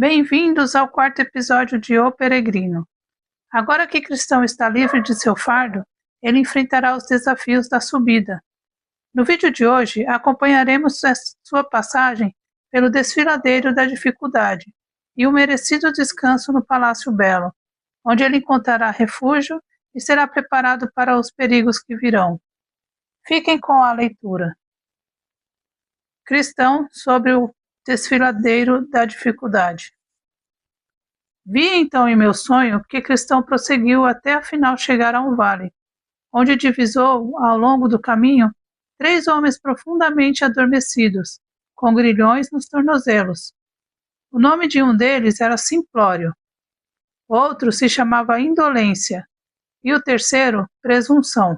Bem-vindos ao quarto episódio de O Peregrino. Agora que Cristão está livre de seu fardo, ele enfrentará os desafios da subida. No vídeo de hoje, acompanharemos sua passagem pelo desfiladeiro da dificuldade e o merecido descanso no Palácio Belo, onde ele encontrará refúgio e será preparado para os perigos que virão. Fiquem com a leitura. Cristão sobre o desfiladeiro da dificuldade. Vi então em meu sonho que Cristão prosseguiu até afinal chegar a um vale, onde divisou, ao longo do caminho, 3 homens profundamente adormecidos, com grilhões nos tornozelos. O nome de um deles era Simplório, outro se chamava Indolência, e o terceiro, Presunção.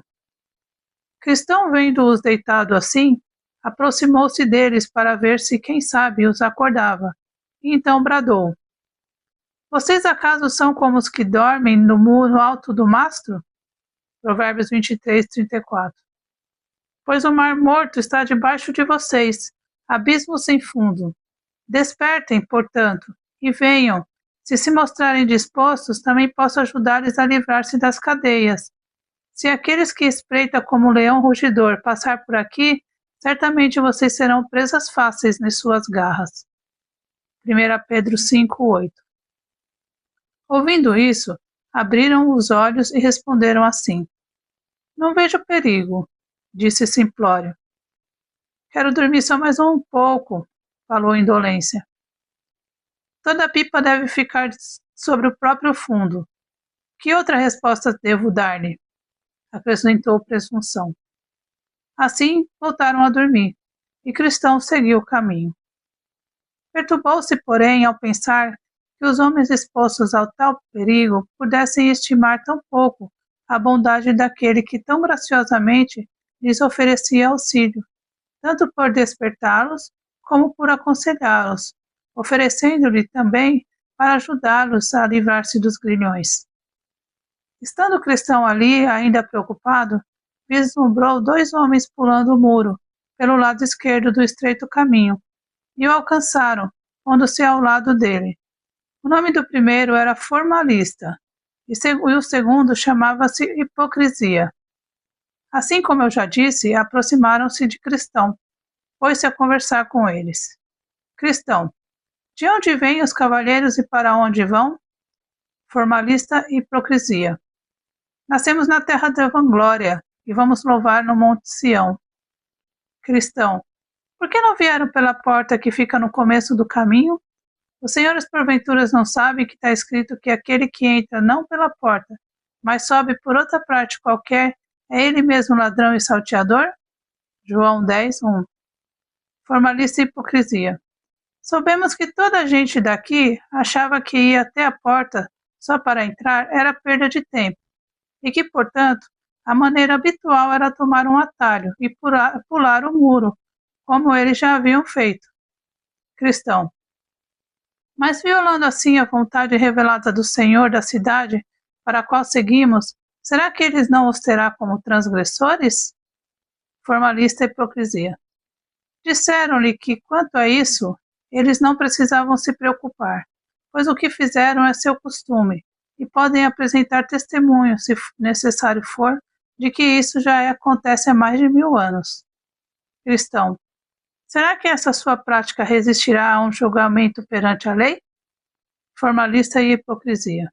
Cristão, vendo-os deitado assim, aproximou-se deles para ver se, quem sabe, os acordava, e então bradou: Vocês acaso são como os que dormem no muro alto do mastro? Provérbios 23, 34. Pois o mar morto está debaixo de vocês, abismo sem fundo. Despertem, portanto, e venham. Se mostrarem dispostos, também posso ajudar-lhes a livrar-se das cadeias. Se aqueles que espreita como um leão rugidor passar por aqui, certamente vocês serão presas fáceis nas suas garras. 1 Pedro 5, 8. Ouvindo isso, abriram os olhos e responderam assim: Não vejo perigo, disse Simplório. Quero dormir só mais um pouco, falou Indolência. Toda a pipa deve ficar sobre o próprio fundo. Que outra resposta devo dar-lhe? Acrescentou Presunção. Assim, voltaram a dormir, e Cristão seguiu o caminho. Perturbou-se, porém, ao pensar que os homens expostos ao tal perigo pudessem estimar tão pouco a bondade daquele que tão graciosamente lhes oferecia auxílio, tanto por despertá-los como por aconselhá-los, oferecendo-lhe também para ajudá-los a livrar-se dos grilhões. Estando Cristão ali, ainda preocupado, vislumbrou 2 homens pulando o muro, pelo lado esquerdo do estreito caminho, e o alcançaram, pondo-se ao lado dele. O nome do primeiro era Formalista, e o segundo chamava-se Hipocrisia. Assim como eu já disse, aproximaram-se de Cristão, pôs-se a conversar com eles. Cristão: De onde vêm os cavalheiros e para onde vão? Formalista e Hipocrisia: Nascemos na terra da vanglória e vamos louvar no Monte Sião. Cristão: Por que não vieram pela porta que fica no começo do caminho? Os senhores porventura não sabem que está escrito que aquele que entra não pela porta, mas sobe por outra parte qualquer, é ele mesmo ladrão e salteador? João 10, 1. Formalista e Hipocrisia: Soubemos que toda a gente daqui achava que ir até a porta só para entrar era perda de tempo, e que, portanto, a maneira habitual era tomar um atalho e pular o muro, como eles já haviam feito. Cristão: Mas violando assim a vontade revelada do Senhor da cidade, para a qual seguimos, será que eles não os terá como transgressores? Formalista e Hipocrisia: Disseram-lhe que, quanto a isso, eles não precisavam se preocupar, pois o que fizeram é seu costume, e podem apresentar testemunho, se necessário for, de que isso já acontece há mais de 1000 anos. Cristão: Será que essa sua prática resistirá a um julgamento perante a lei? Formalista e Hipocrisia: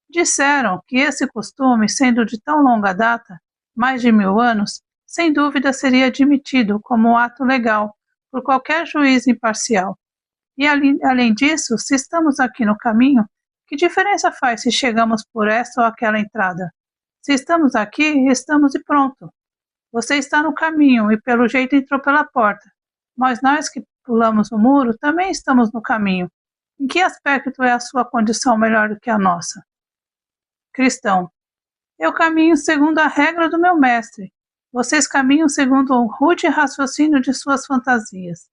Disseram que esse costume, sendo de tão longa data, mais de 1000 anos, sem dúvida seria admitido como um ato legal por qualquer juiz imparcial. E além disso, se estamos aqui no caminho, que diferença faz se chegamos por esta ou aquela entrada? Se estamos aqui, estamos e pronto. Você está no caminho e pelo jeito entrou pela porta. Mas nós que pulamos o muro também estamos no caminho. Em que aspecto é a sua condição melhor do que a nossa? Cristão: Eu caminho segundo a regra do meu mestre. Vocês caminham segundo o rude raciocínio de suas fantasias.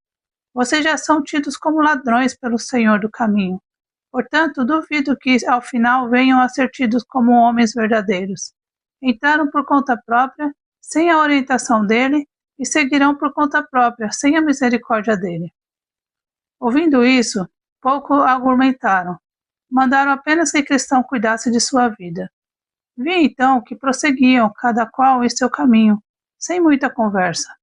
Vocês já são tidos como ladrões pelo Senhor do caminho. Portanto, duvido que ao final venham a ser tidos como homens verdadeiros. Entraram por conta própria, sem a orientação dele, e seguirão por conta própria, sem a misericórdia dele. Ouvindo isso, Pouco argumentaram. Mandaram apenas que Cristão cuidasse de sua vida. Vi então que prosseguiam, cada qual em seu caminho, sem muita conversa.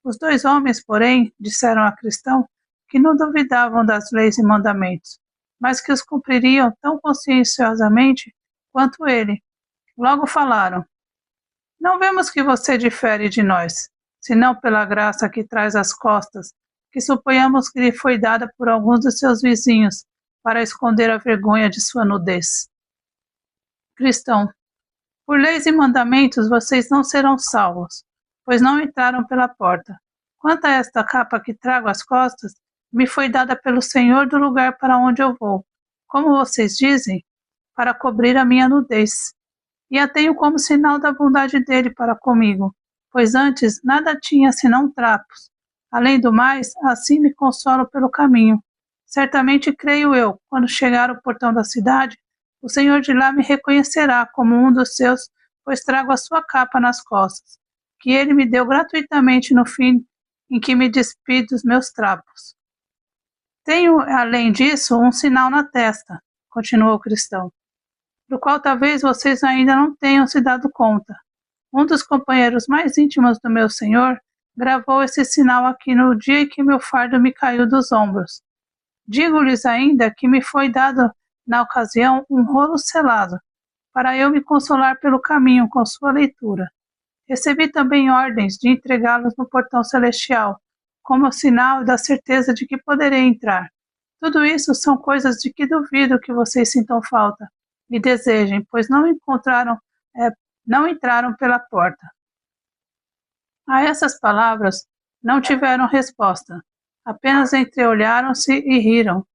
Os dois homens, porém, disseram a Cristão que não duvidavam das leis e mandamentos, mas que os cumpririam tão conscienciosamente quanto ele. Logo falaram: não vemos que você difere de nós, senão pela graça que traz às costas, que suponhamos que lhe foi dada por alguns de seus vizinhos, para esconder a vergonha de sua nudez. Cristão: por leis e mandamentos vocês não serão salvos, pois não entraram pela porta. Quanto a esta capa que trago às costas, me foi dada pelo Senhor do lugar para onde eu vou, como vocês dizem, para cobrir a minha nudez. E a tenho como sinal da bondade dele para comigo, pois antes nada tinha senão trapos. Além do mais, assim me consolo pelo caminho. Certamente creio eu, quando chegar ao portão da cidade, o Senhor de lá me reconhecerá como um dos seus, pois trago a sua capa nas costas, que ele me deu gratuitamente no fim em que me despi dos meus trapos. Tenho, além disso, um sinal na testa, continuou o cristão, do qual talvez vocês ainda não tenham se dado conta. Um dos companheiros mais íntimos do meu senhor gravou esse sinal aqui no dia em que meu fardo me caiu dos ombros. Digo-lhes ainda que me foi dado, na ocasião, um rolo selado, para eu me consolar pelo caminho com sua leitura. Recebi também ordens de entregá-los no portão celestial, como sinal da certeza de que poderei entrar. Tudo isso são coisas de que duvido que vocês sintam falta e desejem, pois não entraram pela porta. A essas palavras não tiveram resposta, apenas entreolharam-se e riram.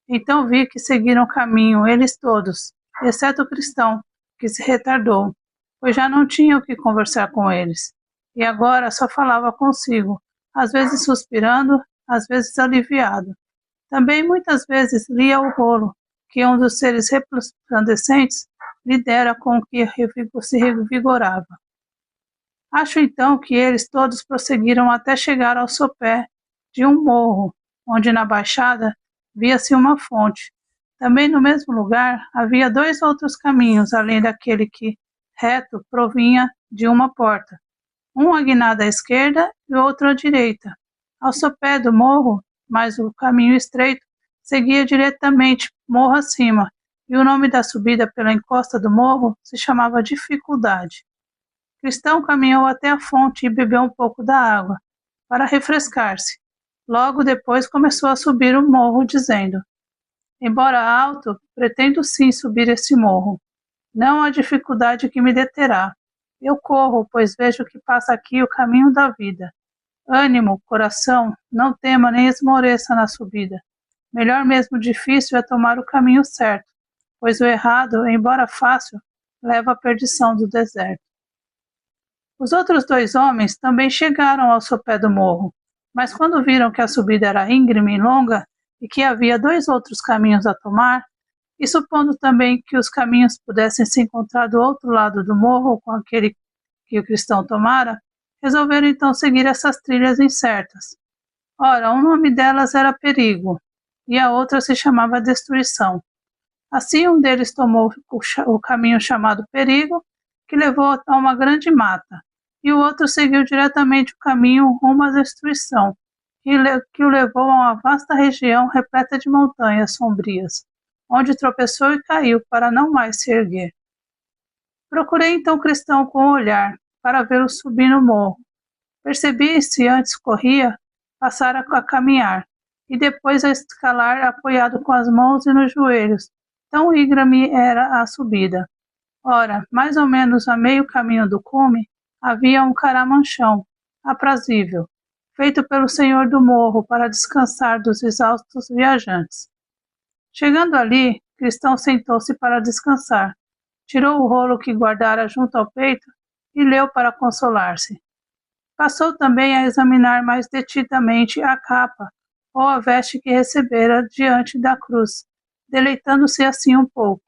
Então vi que seguiram o caminho, eles todos, exceto o cristão, que se retardou, pois já não tinha o que conversar com eles, e agora só falava consigo, às vezes suspirando, às vezes aliviado. Também muitas vezes lia o rolo, que um dos seres resplandecentes lhe dera com o que se revigorava. Acho então que eles todos prosseguiram até chegar ao sopé de um morro, onde na baixada via-se uma fonte. Também no mesmo lugar havia dois outros caminhos, além daquele que, reto, provinha de uma porta, um guinado à esquerda e outro à direita. Ao sopé do morro, mas o caminho estreito seguia diretamente morro acima, e o nome da subida pela encosta do morro se chamava Dificuldade. Cristão caminhou até a fonte e bebeu um pouco da água, para refrescar-se. Logo depois começou a subir o morro, dizendo: embora alto, pretendo sim subir esse morro. Não há dificuldade que me deterá. Eu corro, pois vejo que passa aqui o caminho da vida. Ânimo, coração, não tema nem esmoreça na subida. Melhor mesmo difícil é tomar o caminho certo, pois o errado, embora fácil, leva à perdição do deserto. Os outros dois homens também chegaram ao sopé do morro, mas quando viram que a subida era íngreme e longa e que havia dois outros caminhos a tomar, e supondo também que os caminhos pudessem se encontrar do outro lado do morro com aquele que o cristão tomara, resolveram então seguir essas trilhas incertas. Ora, um nome delas era Perigo, e a outra se chamava Destruição. Assim, um deles tomou o caminho chamado Perigo, que levou a uma grande mata, e o outro seguiu diretamente o caminho rumo à destruição, que o levou a uma vasta região repleta de montanhas sombrias, onde tropeçou e caiu para não mais se erguer. Procurei então o cristão com o olhar, para vê-lo subir no morro. Percebi, se antes corria, passar a caminhar, e depois a escalar apoiado com as mãos e nos joelhos. Tão íngreme era a subida. Ora, mais ou menos a meio caminho do cume, havia um caramanchão, aprazível, feito pelo senhor do morro para descansar dos exaustos viajantes. Chegando ali, Cristão sentou-se para descansar, tirou o rolo que guardara junto ao peito e leu para consolar-se. Passou também a examinar mais detidamente a capa ou a veste que recebera diante da cruz, deleitando-se assim um pouco.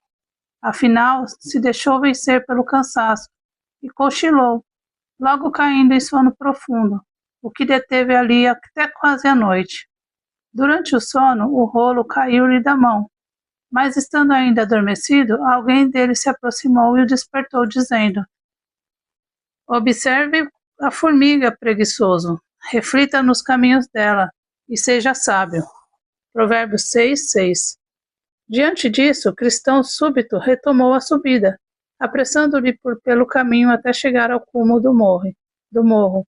Afinal, se deixou vencer pelo cansaço e cochilou, logo caindo em sono profundo, o que deteve ali até quase a noite. Durante o sono, o rolo caiu-lhe da mão, mas estando ainda adormecido, alguém dele se aproximou e o despertou, dizendo: Observe a formiga, preguiçoso, reflita nos caminhos dela e seja sábio. Provérbios 6:6. Diante disso, o cristão súbito retomou a subida, apressando-lhe pelo caminho até chegar ao cume do morro.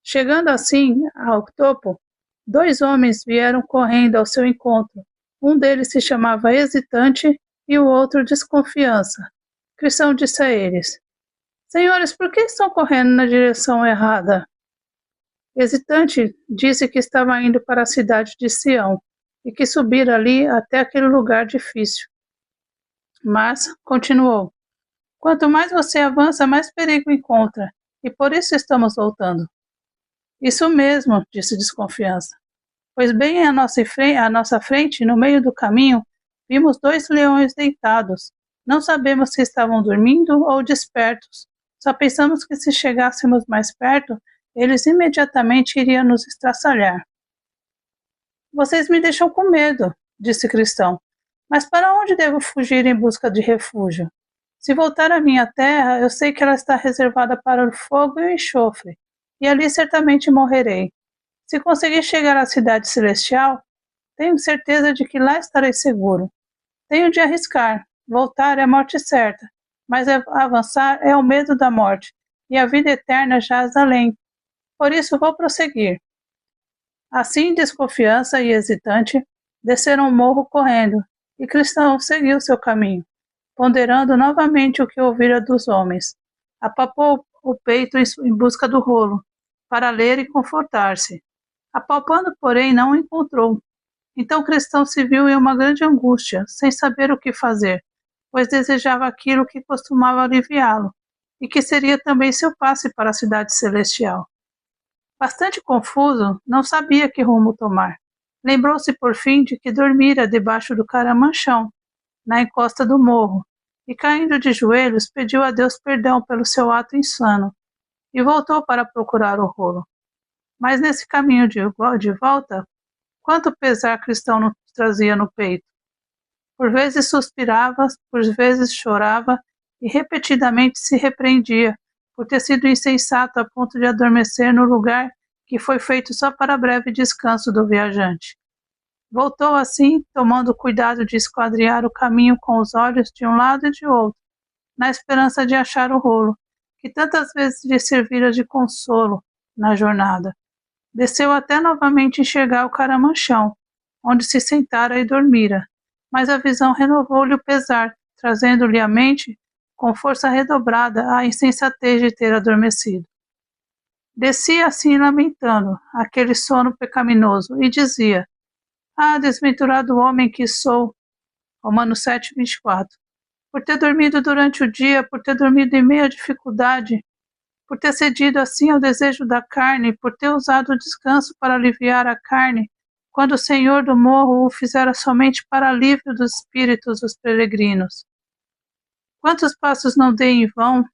Chegando assim ao topo, 2 homens vieram correndo ao seu encontro. Um deles se chamava Hesitante e o outro Desconfiança. Cristão disse a eles: Senhores, por que estão correndo na direção errada? Hesitante disse que estava indo para a cidade de Sião e que subira ali até aquele lugar difícil. Mas continuou: Quanto mais você avança, mais perigo encontra, e por isso estamos voltando. Isso mesmo, disse Desconfiança. Pois bem à nossa frente, no meio do caminho, vimos 2 leões deitados. Não sabemos se estavam dormindo ou despertos. Só pensamos que se chegássemos mais perto, eles imediatamente iriam nos estraçalhar. Vocês me deixam com medo, disse Cristão. Mas para onde devo fugir em busca de refúgio? Se voltar à minha terra, eu sei que ela está reservada para o fogo e o enxofre, e ali certamente morrerei. Se conseguir chegar à cidade celestial, tenho certeza de que lá estarei seguro. Tenho de arriscar. Voltar é a morte certa, mas avançar é o medo da morte, e a vida eterna jaz além. Por isso vou prosseguir. Assim, Desconfiança e Hesitante desceram o morro correndo, e Cristão seguiu seu caminho, ponderando novamente o que ouvira dos homens. Apalpou o peito em busca do rolo, para ler e confortar-se. Apalpando, porém, não o encontrou. Então Cristão se viu em uma grande angústia, sem saber o que fazer, pois desejava aquilo que costumava aliviá-lo, e que seria também seu passe para a cidade celestial. Bastante confuso, não sabia que rumo tomar. Lembrou-se por fim de que dormira debaixo do caramanchão, na encosta do morro, e caindo de joelhos pediu a Deus perdão pelo seu ato insano, e voltou para procurar o rolo. Mas nesse caminho de volta, quanto pesar Cristão nos trazia no peito. Por vezes suspirava, por vezes chorava e repetidamente se repreendia por ter sido insensato a ponto de adormecer no lugar que foi feito só para breve descanso do viajante. Voltou assim, tomando cuidado de esquadriar o caminho com os olhos de um lado e de outro, na esperança de achar o rolo, que tantas vezes lhe servira de consolo na jornada. Desceu até novamente enxergar o caramanchão, onde se sentara e dormira, mas a visão renovou-lhe o pesar, trazendo-lhe à mente, com força redobrada, a insensatez de ter adormecido. Descia assim lamentando aquele sono pecaminoso e dizia: Ah, desventurado homem que sou, Romanos 7:24, por ter dormido durante o dia, por ter dormido em meio à dificuldade, por ter cedido assim ao desejo da carne, por ter usado o descanso para aliviar a carne, quando o Senhor do morro o fizera somente para alívio dos espíritos dos peregrinos. Quantos passos não dei em vão?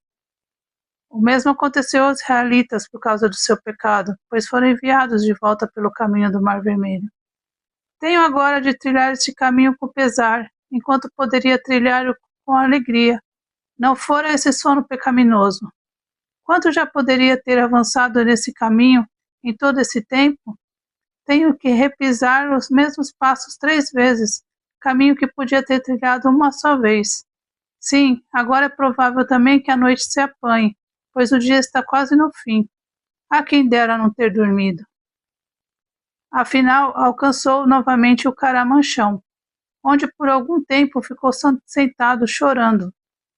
O mesmo aconteceu aos israelitas por causa do seu pecado, pois foram enviados de volta pelo caminho do Mar Vermelho. Tenho agora de trilhar este caminho com pesar, enquanto poderia trilhar-o com alegria, não fora esse sono pecaminoso. Quanto já poderia ter avançado nesse caminho em todo esse tempo? Tenho que repisar os mesmos passos 3 vezes, caminho que podia ter trilhado uma só vez. Sim, agora é provável também que a noite se apanhe, pois o dia está quase no fim. Há quem dera não ter dormido. Afinal, alcançou novamente o caramanchão, onde por algum tempo ficou sentado chorando,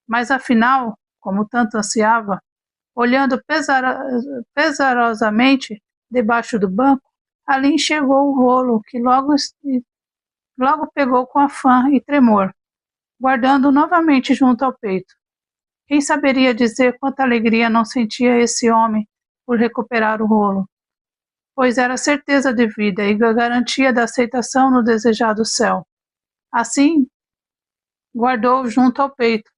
mas afinal, como tanto ansiava, olhando pesarosamente debaixo do banco, ali enxergou o rolo, que logo pegou com afã e tremor, guardando novamente junto ao peito. Quem saberia dizer quanta alegria não sentia esse homem por recuperar o rolo, pois era certeza de vida e garantia da aceitação no desejado céu. Assim, guardou-o junto ao peito,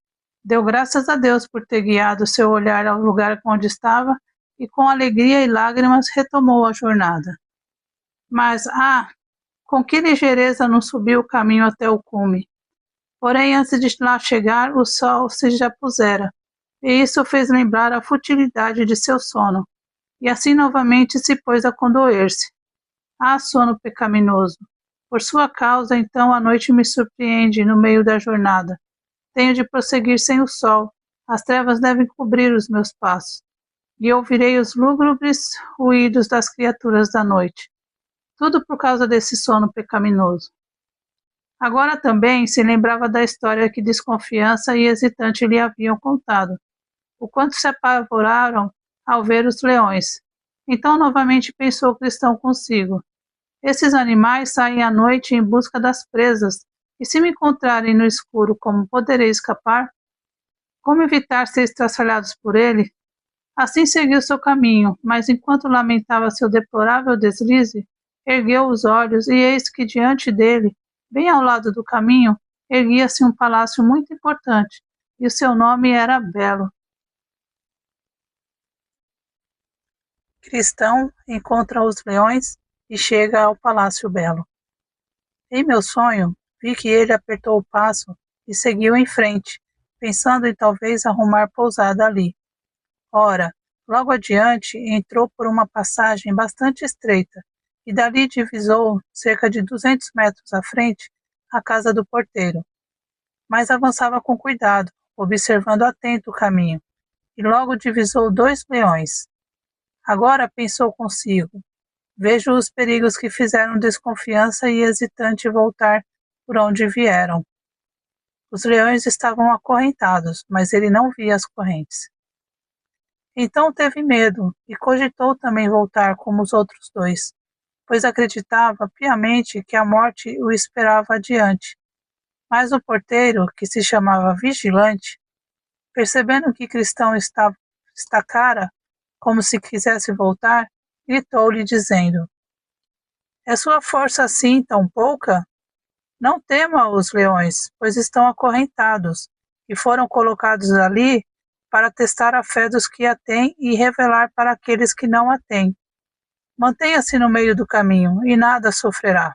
deu graças a Deus por ter guiado seu olhar ao lugar onde estava e com alegria e lágrimas retomou a jornada. Mas, Com que ligeireza não subiu o caminho até o cume. Porém, antes de lá chegar, o sol se já pusera, e isso fez lembrar a futilidade de seu sono, e assim novamente se pôs a condoer-se. Ah, sono pecaminoso! Por sua causa, então, a noite me surpreende no meio da jornada. Tenho de prosseguir sem o sol, as trevas devem cobrir os meus passos, e ouvirei os lúgubres ruídos das criaturas da noite. Tudo por causa desse sono pecaminoso. Agora também se lembrava da história que desconfiança e hesitante lhe haviam contado, o quanto se apavoraram ao ver os leões. Então novamente pensou o cristão consigo. Esses animais saem à noite em busca das presas, e se me encontrarem no escuro, como poderei escapar? Como evitar ser estraçalhados por ele? Assim seguiu seu caminho, mas enquanto lamentava seu deplorável deslize, ergueu os olhos e eis que diante dele, bem ao lado do caminho, erguia-se um palácio muito importante, e o seu nome era Belo. Cristão encontra os leões e chega ao Palácio Belo. Em meu sonho, vi que ele apertou o passo e seguiu em frente, pensando em talvez arrumar pousada ali. Ora, logo adiante entrou por uma passagem bastante estreita e dali divisou, cerca de 200 metros à frente, a casa do porteiro. Mas avançava com cuidado, observando atento o caminho, e logo divisou 2 leões. Agora pensou consigo, vejo os perigos que fizeram desconfiança e hesitante voltar por onde vieram. Os leões estavam acorrentados, mas ele não via as correntes. Então teve medo e cogitou também voltar como os outros 2, pois acreditava piamente que a morte o esperava adiante. Mas o porteiro, que se chamava Vigilante, percebendo que Cristão estacara, como se quisesse voltar, gritou-lhe dizendo: É sua força assim tão pouca? Não tema os leões, pois estão acorrentados, e foram colocados ali para testar a fé dos que a têm e revelar para aqueles que não a têm. Mantenha-se no meio do caminho, e nada sofrerá.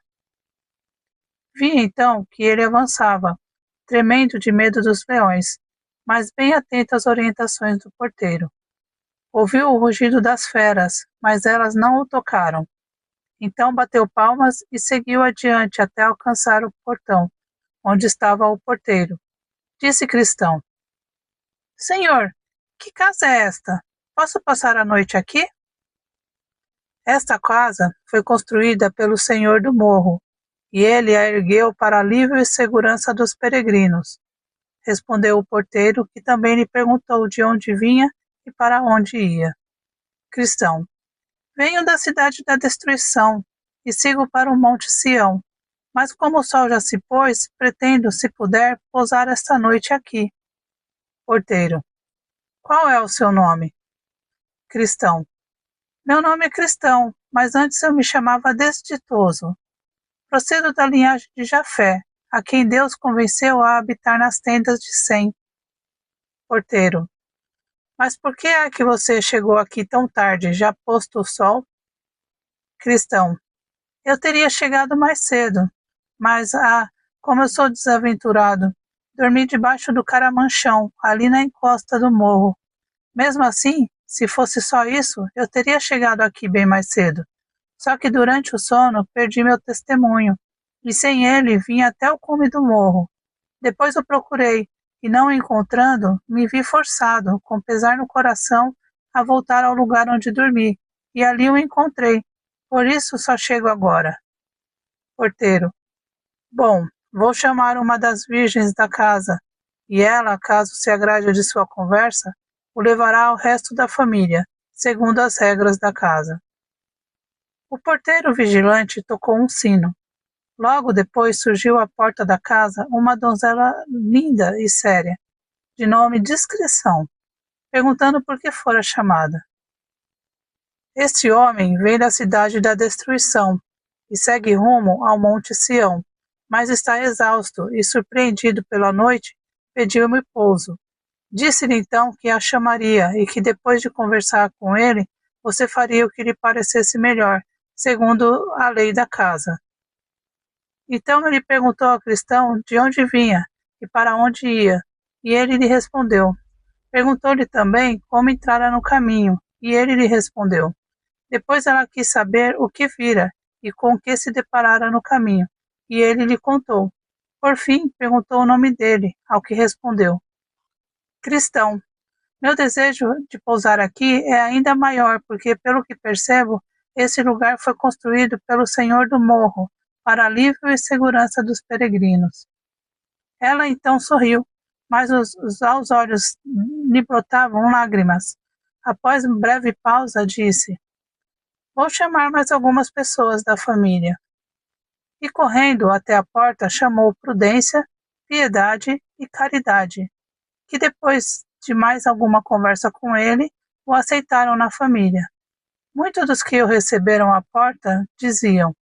Vi então que ele avançava, tremendo de medo dos leões, mas bem atento às orientações do porteiro. Ouviu o rugido das feras, mas elas não o tocaram. Então bateu palmas e seguiu adiante até alcançar o portão, onde estava o porteiro. Disse Cristão: Senhor, que casa é esta? Posso passar a noite aqui? Esta casa foi construída pelo senhor do morro, e ele a ergueu para alívio e segurança dos peregrinos. Respondeu o porteiro, que também lhe perguntou de onde vinha e para onde ia. Cristão: Venho da cidade da destruição e sigo para o Monte Sião, mas como o sol já se pôs, pretendo, se puder, pousar esta noite aqui. Porteiro: Qual é o seu nome? Cristão: Meu nome é Cristão, mas antes eu me chamava Desditoso. Procedo da linhagem de Jafé, a quem Deus convenceu a habitar nas tendas de Sem. Porteiro: Mas por que é que você chegou aqui tão tarde, já posto o sol? Cristão: Eu teria chegado mais cedo, mas, como eu sou desaventurado, dormi debaixo do caramanchão, ali na encosta do morro. Mesmo assim, se fosse só isso, eu teria chegado aqui bem mais cedo. Só que durante o sono perdi meu testemunho, e sem ele vim até o cume do morro. Depois o procurei, e não o encontrando, me vi forçado, com pesar no coração, a voltar ao lugar onde dormi, e ali o encontrei. Por isso só chego agora. Porteiro: Bom, vou chamar uma das virgens da casa, e ela, caso se agrade de sua conversa, o levará ao resto da família, segundo as regras da casa. O porteiro vigilante tocou um sino. Logo depois surgiu à porta da casa uma donzela linda e séria, de nome Discrição, perguntando por que fora chamada. Este homem vem da cidade da destruição e segue rumo ao Monte Sião, mas está exausto e, surpreendido pela noite, pediu-me pouso. Disse-lhe então que a chamaria e que depois de conversar com ele, você faria o que lhe parecesse melhor, segundo a lei da casa. Então ele perguntou ao cristão de onde vinha e para onde ia, e ele lhe respondeu. Perguntou-lhe também como entrara no caminho, e ele lhe respondeu. Depois ela quis saber o que vira e com o que se deparara no caminho, e ele lhe contou. Por fim, perguntou o nome dele, ao que respondeu. Cristão. Meu desejo de pousar aqui é ainda maior, porque, pelo que percebo, esse lugar foi construído pelo Senhor do Morro, para alívio e segurança dos peregrinos. Ela então sorriu, mas aos olhos lhe brotavam lágrimas. Após uma breve pausa, disse: Vou chamar mais algumas pessoas da família. E correndo até a porta, chamou Prudência, Piedade e Caridade, que depois de mais alguma conversa com ele, o aceitaram na família. Muitos dos que o receberam à porta diziam: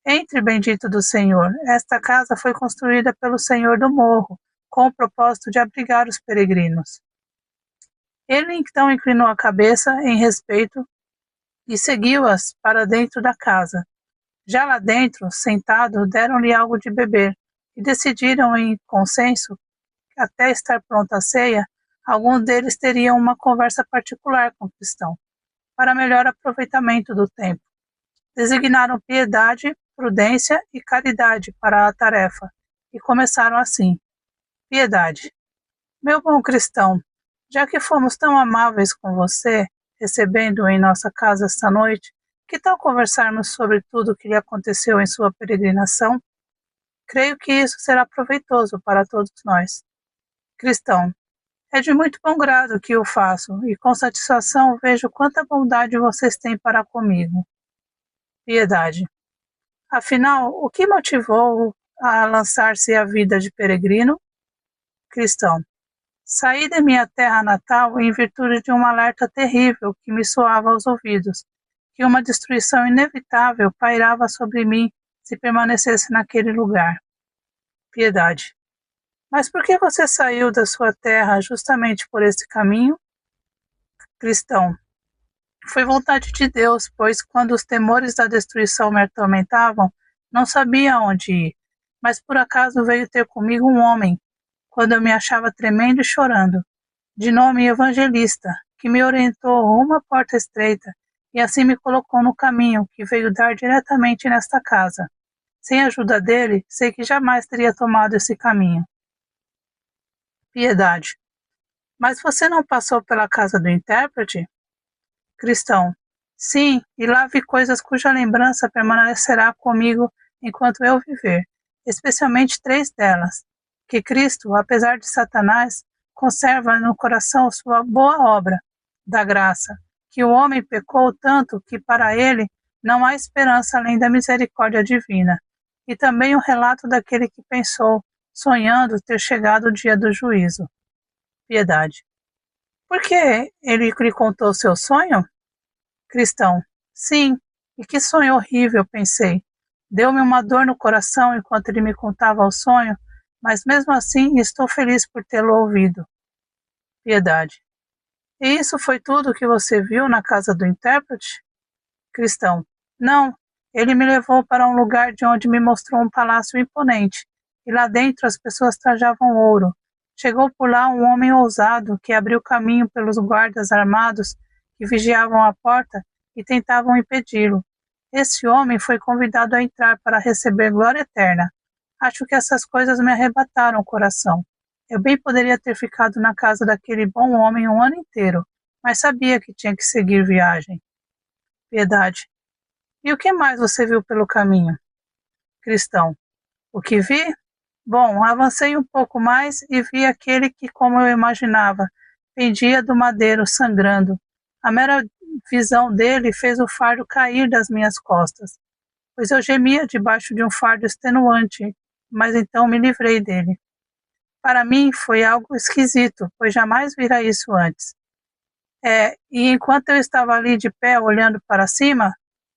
Entre, bendito do Senhor, esta casa foi construída pelo Senhor do Morro, com o propósito de abrigar os peregrinos. Ele então inclinou a cabeça em respeito e seguiu-as para dentro da casa. Já lá dentro, sentado, deram-lhe algo de beber e decidiram em consenso que, até estar pronta a ceia, alguns deles teriam uma conversa particular com o cristão, para melhor aproveitamento do tempo. Designaram Piedade, Prudência e Caridade para a tarefa, e começaram assim. Piedade. Meu bom cristão, já que fomos tão amáveis com você, recebendo-o em nossa casa esta noite, que tal conversarmos sobre tudo o que lhe aconteceu em sua peregrinação? Creio que isso será proveitoso para todos nós. Cristão, é de muito bom grado que o faço, e com satisfação vejo quanta bondade vocês têm para comigo. Piedade. Afinal, o que motivou a lançar-se à vida de peregrino? Cristão. Saí da minha terra natal em virtude de um alerta terrível que me soava aos ouvidos, que uma destruição inevitável pairava sobre mim se permanecesse naquele lugar. Piedade. Mas por que você saiu da sua terra justamente por esse caminho? Cristão. Foi vontade de Deus, pois quando os temores da destruição me atormentavam, não sabia onde ir, mas por acaso veio ter comigo um homem, quando eu me achava tremendo e chorando, de nome Evangelista, que me orientou rumo à porta estreita, e assim me colocou no caminho que veio dar diretamente nesta casa. Sem a ajuda dele, sei que jamais teria tomado esse caminho. Piedade. Mas você não passou pela casa do intérprete? Cristão. Sim, e lá vi coisas cuja lembrança permanecerá comigo enquanto eu viver, especialmente 3 delas. Que Cristo, apesar de Satanás, conserva no coração sua boa obra da graça, que o homem pecou tanto que para ele não há esperança além da misericórdia divina, e também o relato daquele que pensou, sonhando ter chegado o dia do juízo. Piedade. Por que ele lhe contou seu sonho? Cristão. Sim, e que sonho horrível, pensei. Deu-me uma dor no coração enquanto ele me contava o sonho, mas mesmo assim estou feliz por tê-lo ouvido. Piedade. E isso foi tudo o que você viu na casa do intérprete? Cristão. Não, ele me levou para um lugar de onde me mostrou um palácio imponente, e lá dentro as pessoas trajavam ouro. Chegou por lá um homem ousado que abriu caminho pelos guardas armados que vigiavam a porta e tentavam impedi-lo. Esse homem foi convidado a entrar para receber glória eterna. Acho que essas coisas me arrebataram o coração. Eu bem poderia ter ficado na casa daquele bom homem um ano inteiro, mas sabia que tinha que seguir viagem. Piedade. E o que mais você viu pelo caminho? Cristão. O que vi? Bom, avancei um pouco mais e vi aquele que, como eu imaginava, pendia do madeiro sangrando. A mera visão dele fez o fardo cair das minhas costas, pois eu gemia debaixo de um fardo extenuante, mas então me livrei dele. Para mim foi algo esquisito, pois jamais vira isso antes. E enquanto eu estava ali de pé olhando para cima,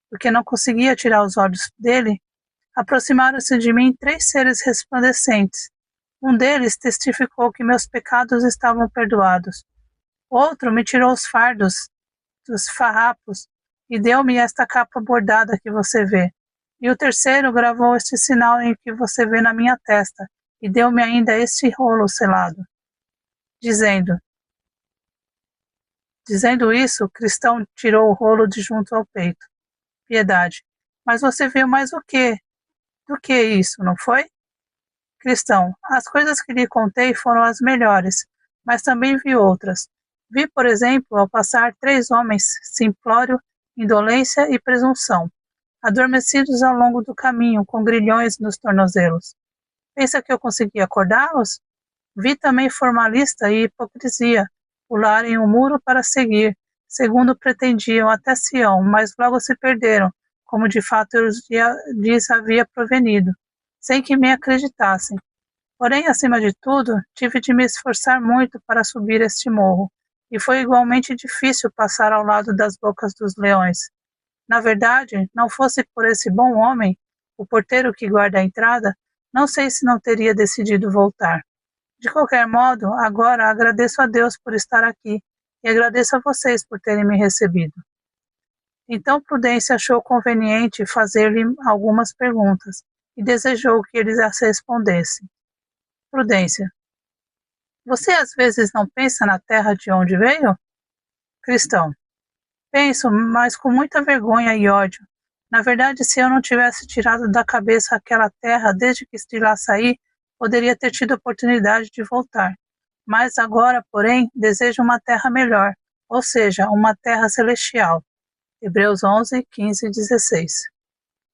porque não conseguia tirar os olhos dele, aproximaram-se de mim 3 seres resplandecentes. Um deles testificou que meus pecados estavam perdoados. Outro me tirou os fardos dos farrapos e deu-me esta capa bordada que você vê. E o terceiro gravou este sinal em que você vê na minha testa, e deu-me ainda este rolo selado. Dizendo isso, o cristão tirou o rolo de junto ao peito. Piedade. Mas você viu mais o quê? Do que isso, não foi? Cristão. As coisas que lhe contei foram as melhores, mas também vi outras. Vi, por exemplo, ao passar 3 homens, simplório, indolência e presunção, adormecidos ao longo do caminho, com grilhões nos tornozelos. Pensa que eu consegui acordá-los? Vi também formalista e hipocrisia pularem o muro para seguir, segundo pretendiam, até Sião, mas logo se perderam, como de fato eu lhes havia provenido, sem que me acreditassem. Porém, acima de tudo, tive de me esforçar muito para subir este morro, e foi igualmente difícil passar ao lado das bocas dos leões. Na verdade, não fosse por esse bom homem, o porteiro que guarda a entrada, não sei se não teria decidido voltar. De qualquer modo, agora agradeço a Deus por estar aqui e agradeço a vocês por terem me recebido. Então Prudência achou conveniente fazer-lhe algumas perguntas e desejou que ele as respondesse. Prudência. Você às vezes não pensa na terra de onde veio? Cristão. Penso, mas com muita vergonha e ódio. Na verdade, se eu não tivesse tirado da cabeça aquela terra desde que de lá saí, poderia ter tido oportunidade de voltar. Mas agora, porém, desejo uma terra melhor, ou seja, uma terra celestial. Hebreus 11, 15 e 16.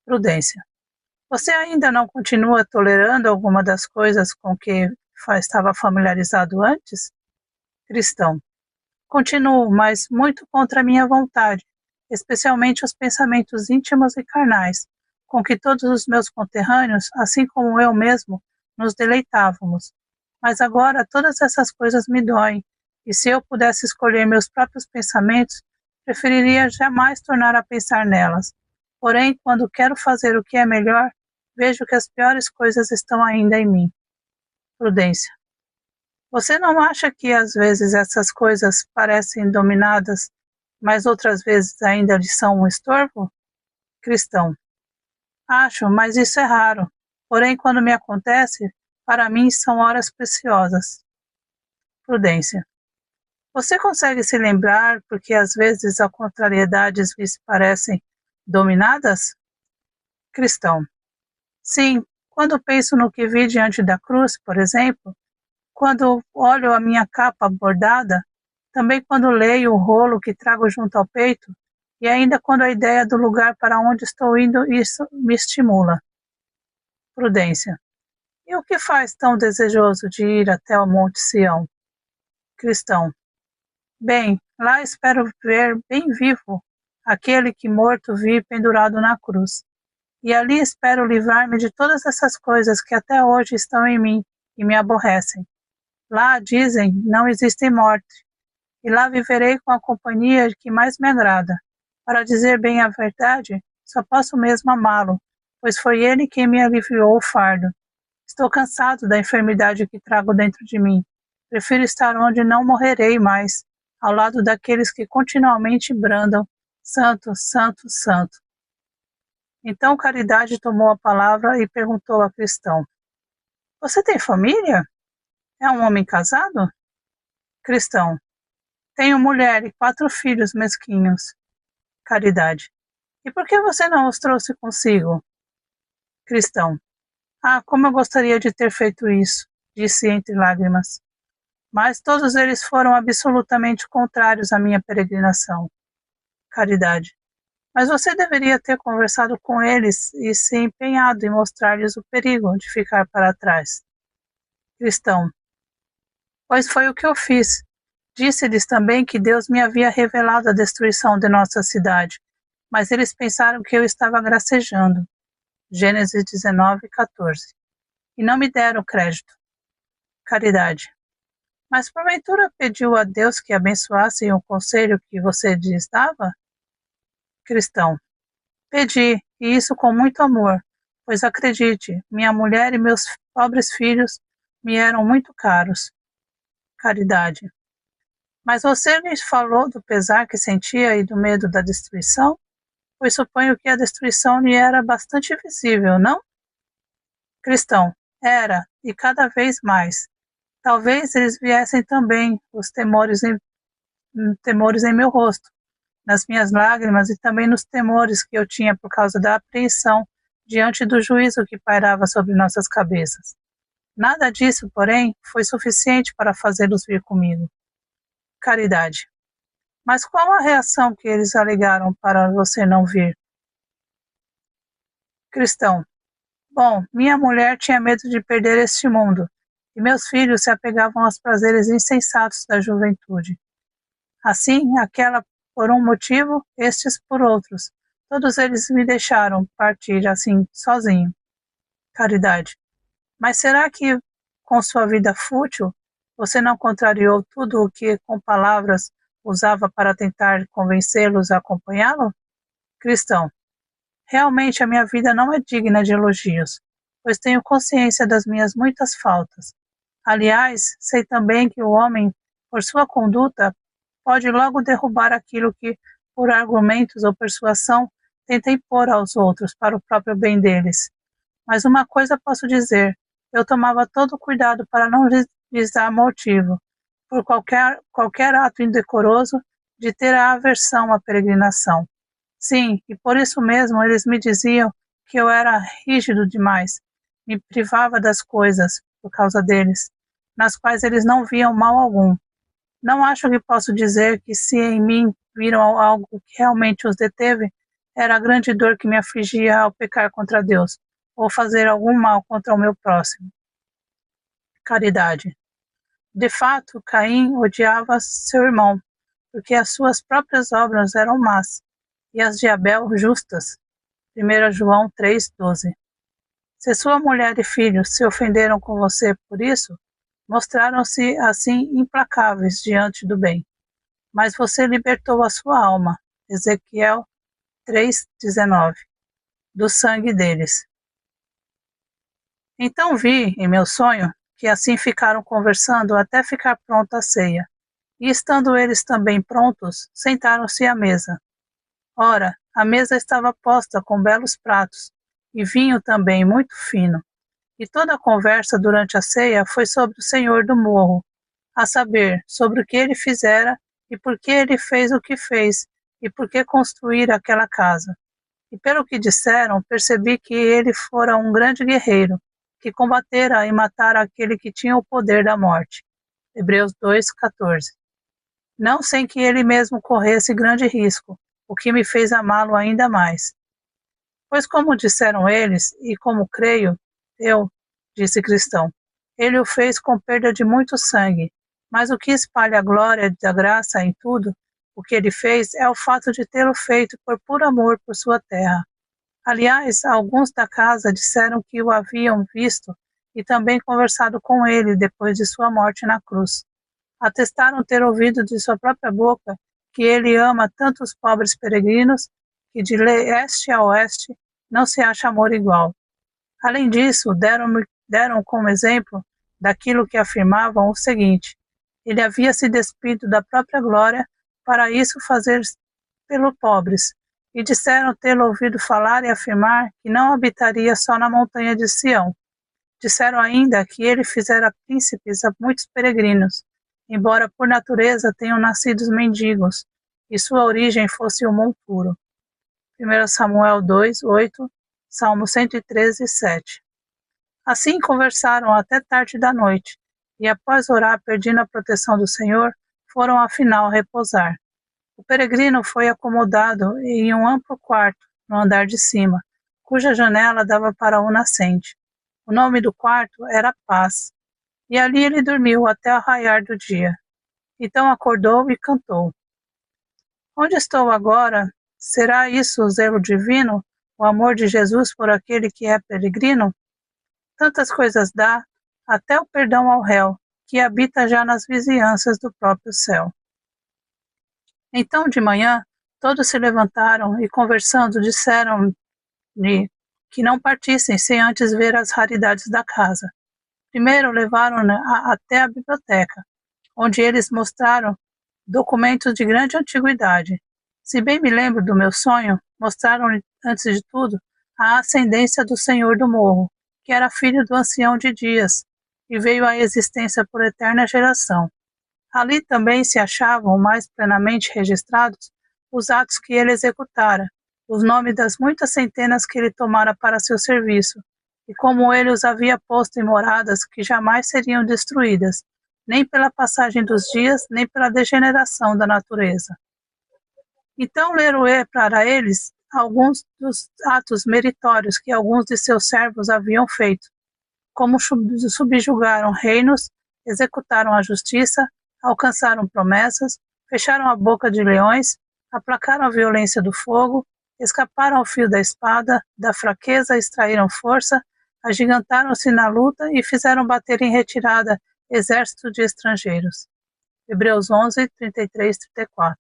Prudência. Você ainda não continua tolerando alguma das coisas com que estava familiarizado antes? Cristão. Continuo, mas muito contra a minha vontade, especialmente os pensamentos íntimos e carnais, com que todos os meus conterrâneos, assim como eu mesmo, nos deleitávamos. Mas agora todas essas coisas me doem, e se eu pudesse escolher meus próprios pensamentos, preferiria jamais tornar a pensar nelas. Porém, quando quero fazer o que é melhor, vejo que as piores coisas estão ainda em mim. Prudência. Você não acha que às vezes essas coisas parecem dominadas, mas outras vezes ainda lhe são um estorvo? Cristão. Acho, mas isso é raro. Porém, quando me acontece, para mim são horas preciosas. Prudência. Você consegue se lembrar porque às vezes as contrariedades lhe parecem dominadas? Cristão. Sim, quando penso no que vi diante da cruz, por exemplo, quando olho a minha capa bordada, também quando leio o rolo que trago junto ao peito, e ainda quando a ideia do lugar para onde estou indo, isso me estimula. Prudência. E o que faz tão desejoso de ir até o Monte Sião? Cristão. Bem, lá espero ver bem vivo aquele que morto vi pendurado na cruz. E ali espero livrar-me de todas essas coisas que até hoje estão em mim e me aborrecem. Lá, dizem, não existe morte, e lá viverei com a companhia que mais me agrada. Para dizer bem a verdade, só posso mesmo amá-lo, pois foi ele quem me aliviou o fardo. Estou cansado da enfermidade que trago dentro de mim. Prefiro estar onde não morrerei mais, ao lado daqueles que continuamente brandam, santo, santo, santo. Então Caridade tomou a palavra e perguntou a Cristão, você tem família? É um homem casado? Cristão. Tenho mulher e 4 filhos mesquinhos. Caridade. E por que você não os trouxe consigo? Cristão. Ah, como eu gostaria de ter feito isso, disse entre lágrimas. Mas todos eles foram absolutamente contrários à minha peregrinação. Caridade. Mas você deveria ter conversado com eles e se empenhado em mostrar-lhes o perigo de ficar para trás. Cristão. Pois foi o que eu fiz. Disse-lhes também que Deus me havia revelado a destruição de nossa cidade, mas eles pensaram que eu estava gracejando. Gênesis 19, 14. E não me deram crédito. Caridade. Mas porventura pediu a Deus que abençoasse o conselho que você lhes dava? Cristão. Pedi, e isso com muito amor, pois acredite, minha mulher e meus pobres filhos me eram muito caros. Caridade. Mas você lhes falou do pesar que sentia e do medo da destruição? pois suponho que a destruição lhe era bastante visível, não? Cristão: era, e cada vez mais. Talvez eles viessem também, os temores em meu rosto, nas minhas lágrimas e também nos temores que eu tinha por causa da apreensão diante do juízo que pairava sobre nossas cabeças. Nada disso, porém, foi suficiente para fazê-los vir comigo. Caridade: mas qual a reação que eles alegaram para você não vir? Cristão: bom, minha mulher tinha medo de perder este mundo, e meus filhos se apegavam aos prazeres insensatos da juventude. Assim, aquela por um motivo, estes por outros. Todos eles me deixaram partir assim, sozinho. Caridade: mas será que, com sua vida fútil, você não contrariou tudo o que, com palavras, usava para tentar convencê-los a acompanhá-lo? Cristão: realmente a minha vida não é digna de elogios, pois tenho consciência das minhas muitas faltas. Aliás, sei também que o homem, por sua conduta, pode logo derrubar aquilo que, por argumentos ou persuasão, tenta impor aos outros para o próprio bem deles. Mas uma coisa posso dizer: eu tomava todo cuidado para não lhes dar motivo, por qualquer ato indecoroso, de ter a aversão à peregrinação. Sim, e por isso mesmo eles me diziam que eu era rígido demais, me privava das coisas, por causa deles, nas quais eles não viam mal algum. Não acho que posso dizer que se em mim viram algo que realmente os deteve, era a grande dor que me afligia ao pecar contra Deus, ou fazer algum mal contra o meu próximo. Caridade: de fato, Caim odiava seu irmão, porque as suas próprias obras eram más, e as de Abel justas. 1 João 3,12. Se sua mulher e filhos se ofenderam com você por isso, mostraram-se assim implacáveis diante do bem. Mas você libertou a sua alma, Ezequiel 3,19, do sangue deles. Então vi, em meu sonho, que assim ficaram conversando até ficar pronta a ceia, e estando eles também prontos, sentaram-se à mesa. Ora, a mesa estava posta com belos pratos, e vinho também muito fino. E toda a conversa durante a ceia foi sobre o Senhor do morro, a saber, sobre o que ele fizera, e por que ele fez o que fez, e por que construíra aquela casa. E pelo que disseram, percebi que ele fora um grande guerreiro, que combatera e matara aquele que tinha o poder da morte. Hebreus 2,14. Não sem que ele mesmo corresse grande risco, o que me fez amá-lo ainda mais. Pois como disseram eles, e como creio, eu, disse Cristão, ele o fez com perda de muito sangue, mas o que espalha a glória da graça em tudo, o que ele fez é o fato de tê-lo feito por puro amor por sua terra. Aliás, alguns da casa disseram que o haviam visto e também conversado com ele depois de sua morte na cruz. Atestaram ter ouvido de sua própria boca que ele ama tanto os pobres peregrinos que de leste a oeste não se acha amor igual. Além disso, deram como exemplo daquilo que afirmavam o seguinte: ele havia se despido da própria glória para isso fazer pelos pobres, e disseram tê-lo ouvido falar e afirmar que não habitaria só na montanha de Sião. Disseram ainda que ele fizera príncipes a muitos peregrinos, embora por natureza tenham nascido mendigos, e sua origem fosse o monturo. 1 Samuel 2:8, Salmo 113, 7. Assim conversaram até tarde da noite, e após orar pedindo a proteção do Senhor, foram afinal repousar. O peregrino foi acomodado em um amplo quarto, no andar de cima, cuja janela dava para o nascente. O nome do quarto era Paz, e ali ele dormiu até o raiar do dia. Então acordou e cantou. Onde estou agora? Será isso o zelo divino, o amor de Jesus por aquele que é peregrino? Tantas coisas dá, até o perdão ao réu, que habita já nas vizinhanças do próprio céu. Então, de manhã, todos se levantaram e, conversando, disseram-lhe que não partissem sem antes ver as raridades da casa. Primeiro levaram-na até a biblioteca, onde eles mostraram documentos de grande antiguidade. Se bem me lembro do meu sonho, mostraram-lhe, antes de tudo, a ascendência do Senhor do Morro, que era filho do ancião de dias, e veio à existência por eterna geração. Ali também se achavam mais plenamente registrados os atos que ele executara, os nomes das muitas centenas que ele tomara para seu serviço, e como ele os havia posto em moradas que jamais seriam destruídas, nem pela passagem dos dias, nem pela degeneração da natureza. Então leram para eles alguns dos atos meritórios que alguns de seus servos haviam feito, como subjugaram reinos, executaram a justiça, alcançaram promessas, fecharam a boca de leões, aplacaram a violência do fogo, escaparam ao fio da espada, da fraqueza extraíram força, agigantaram-se na luta e fizeram bater em retirada exército de estrangeiros. Hebreus 11, 33, 34.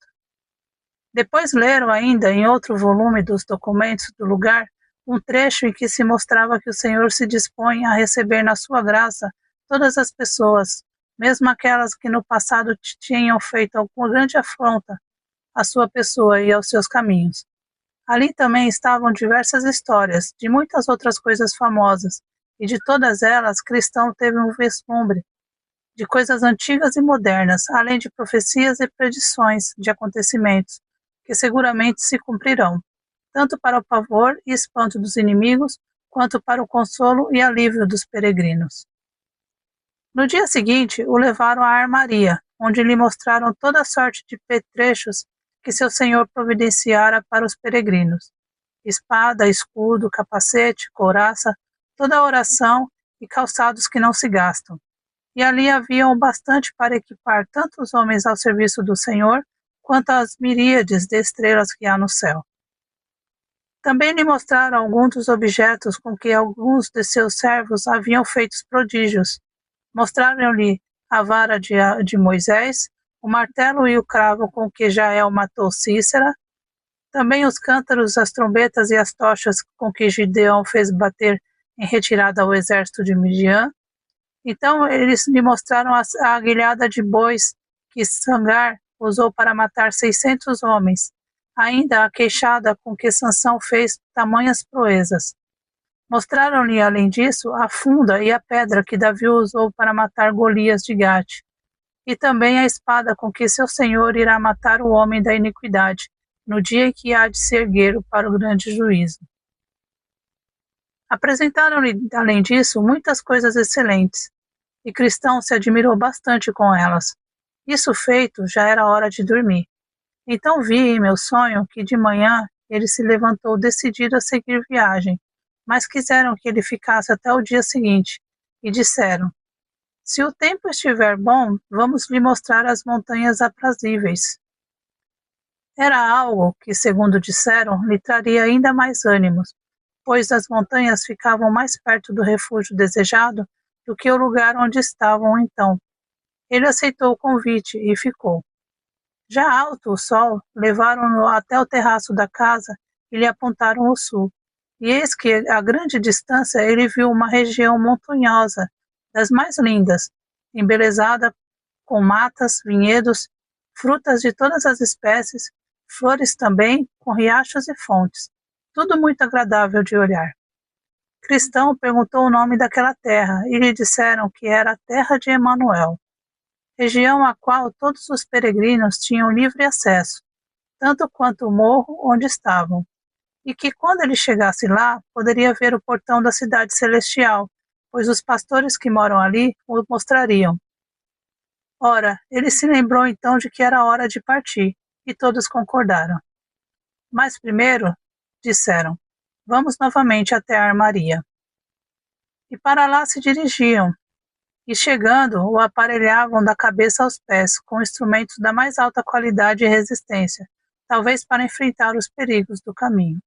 Depois leram ainda, em outro volume dos documentos do lugar, um trecho em que se mostrava que o Senhor se dispõe a receber na sua graça todas as pessoas, mesmo aquelas que no passado tinham feito alguma grande afronta à sua pessoa e aos seus caminhos. Ali também estavam diversas histórias, de muitas outras coisas famosas, e de todas elas cristão teve um vislumbre, de coisas antigas e modernas, além de profecias e predições de acontecimentos, que seguramente se cumprirão, tanto para o pavor e espanto dos inimigos, quanto para o consolo e alívio dos peregrinos. No dia seguinte, o levaram à armaria, onde lhe mostraram toda a sorte de petrechos que seu senhor providenciara para os peregrinos: espada, escudo, capacete, couraça, toda a oração e calçados que não se gastam. E ali havia o bastante para equipar tanto os homens ao serviço do Senhor, quanto as miríades de estrelas que há no céu. Também lhe mostraram alguns dos objetos com que alguns de seus servos haviam feito prodígios. Mostraram-lhe a vara de Moisés, o martelo e o cravo com que Jael matou Cícera, também os cântaros, as trombetas e as tochas com que Gideão fez bater em retirada ao exército de Midian. Então eles lhe mostraram a aguilhada de bois que Sangar usou para matar 600 homens, ainda a queixada com que Sansão fez tamanhas proezas. Mostraram-lhe, além disso, a funda e a pedra que Davi usou para matar Golias de Gate, e também a espada com que seu senhor irá matar o homem da iniquidade, no dia em que há de se erguer para o grande juízo. Apresentaram-lhe, além disso, muitas coisas excelentes, e Cristão se admirou bastante com elas. Isso feito, já era hora de dormir. Então vi em meu sonho que de manhã ele se levantou decidido a seguir viagem, mas quiseram que ele ficasse até o dia seguinte, e disseram: se o tempo estiver bom, vamos lhe mostrar as montanhas aprazíveis. Era algo que, segundo disseram, lhe traria ainda mais ânimos, pois as montanhas ficavam mais perto do refúgio desejado do que o lugar onde estavam então. Ele aceitou o convite e ficou. Já alto o sol, levaram-no até o terraço da casa e lhe apontaram o sul. E eis que, a grande distância, ele viu uma região montanhosa, das mais lindas, embelezada com matas, vinhedos, frutas de todas as espécies, flores também, com riachos e fontes, tudo muito agradável de olhar. Cristão perguntou o nome daquela terra, e lhe disseram que era a terra de Emanuel, região à qual todos os peregrinos tinham livre acesso, tanto quanto o morro onde estavam, e que quando ele chegasse lá, poderia ver o portão da cidade celestial, pois os pastores que moram ali o mostrariam. Ora, ele se lembrou então de que era hora de partir, e todos concordaram. Mas primeiro, disseram, vamos novamente até a armaria. E para lá se dirigiam, e chegando, o aparelhavam da cabeça aos pés, com instrumentos da mais alta qualidade e resistência, talvez para enfrentar os perigos do caminho.